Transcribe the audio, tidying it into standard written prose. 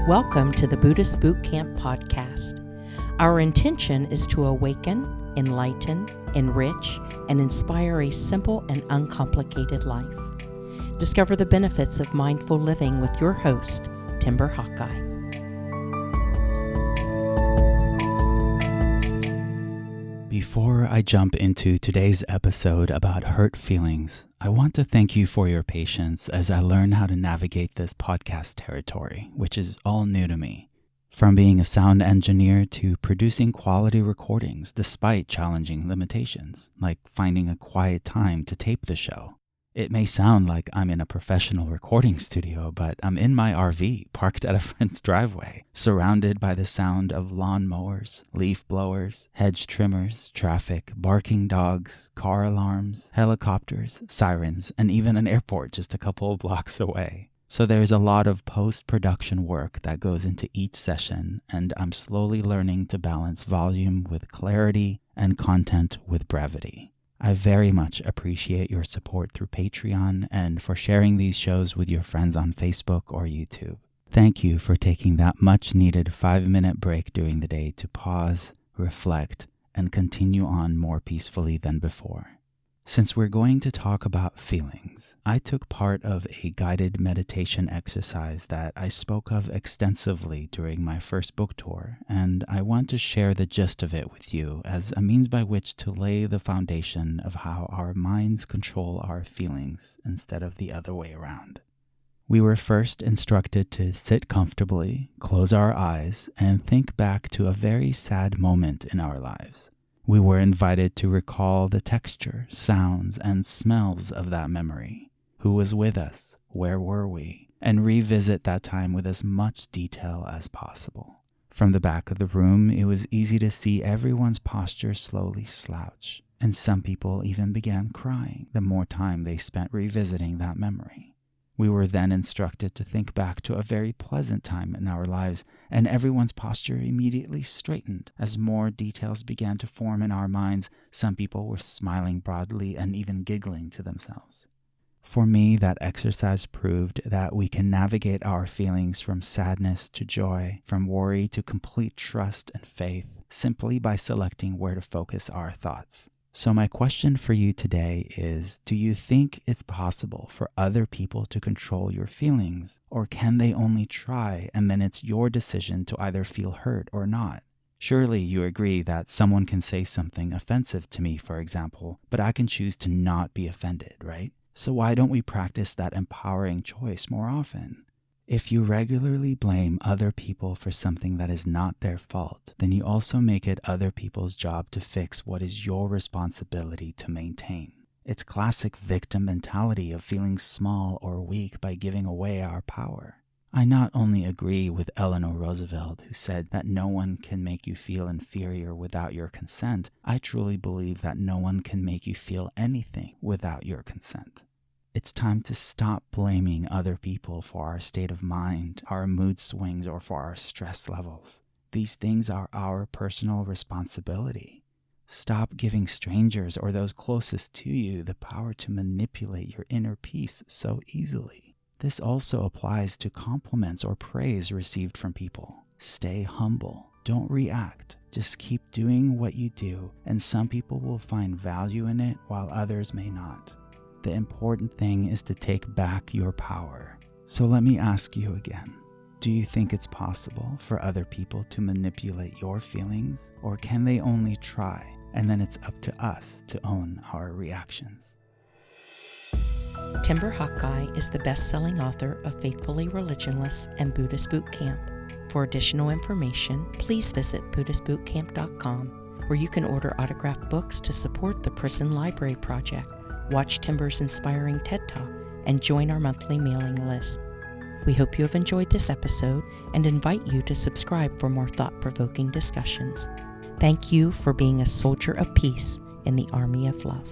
Welcome to the Buddhist Boot Camp podcast. Our intention is to awaken, enlighten, enrich, and inspire a simple and uncomplicated life. Discover the benefits of mindful living with your host, Timber Hawkeye. Before I jump into today's episode about hurt feelings, I want to thank you for your patience as I learn how to navigate this podcast territory, which is all new to me. From being a sound engineer to producing quality recordings despite challenging limitations, like finding a quiet time to tape the show. It may sound like I'm in a professional recording studio, but I'm in my RV parked at a friend's driveway, surrounded by the sound of lawn mowers, leaf blowers, hedge trimmers, traffic, barking dogs, car alarms, helicopters, sirens, and even an airport just a couple of blocks away. So there's a lot of post-production work that goes into each session, and I'm slowly learning to balance volume with clarity and content with brevity. I very much appreciate your support through Patreon and for sharing these shows with your friends on Facebook or YouTube. Thank you for taking that much-needed 5-minute break during the day to pause, reflect, and continue on more peacefully than before. Since we're going to talk about feelings, I took part of a guided meditation exercise that I spoke of extensively during my first book tour, and I want to share the gist of it with you as a means by which to lay the foundation of how our minds control our feelings instead of the other way around. We were first instructed to sit comfortably, close our eyes, and think back to a very sad moment in our lives. We were invited to recall the texture, sounds, and smells of that memory. Who was with us? Where were we? And revisit that time with as much detail as possible. From the back of the room, it was easy to see everyone's posture slowly slouch, and some people even began crying the more time they spent revisiting that memory. We were then instructed to think back to a very pleasant time in our lives, and everyone's posture immediately straightened as more details began to form in our minds. Some people were smiling broadly and even giggling to themselves. For me, that exercise proved that we can navigate our feelings from sadness to joy, from worry to complete trust and faith, simply by selecting where to focus our thoughts. So my question for you today is, do you think it's possible for other people to control your feelings? Or can they only try and then it's your decision to either feel hurt or not? Surely you agree that someone can say something offensive to me, for example, but I can choose to not be offended, right? So why don't we practice that empowering choice more often? If you regularly blame other people for something that is not their fault, then you also make it other people's job to fix what is your responsibility to maintain. It's classic victim mentality of feeling small or weak by giving away our power. I not only agree with Eleanor Roosevelt, who said that no one can make you feel inferior without your consent, I truly believe that no one can make you feel anything without your consent. It's time to stop blaming other people for our state of mind, our mood swings, or for our stress levels. These things are our personal responsibility. Stop giving strangers or those closest to you the power to manipulate your inner peace so easily. This also applies to compliments or praise received from people. Stay humble. Don't react. Just keep doing what you do, and some people will find value in it while others may not. The important thing is to take back your power. So let me ask you again. Do you think it's possible for other people to manipulate your feelings? Or can they only try, and then it's up to us to own our reactions? Timber Hawkeye is the best-selling author of Faithfully Religionless and Buddhist Boot Camp. For additional information, please visit BuddhistBootCamp.com, where you can order autographed books to support the Prison Library Project, watch Timber's inspiring TED Talk, and join our monthly mailing list. We hope you have enjoyed this episode and invite you to subscribe for more thought-provoking discussions. Thank you for being a soldier of peace in the army of love.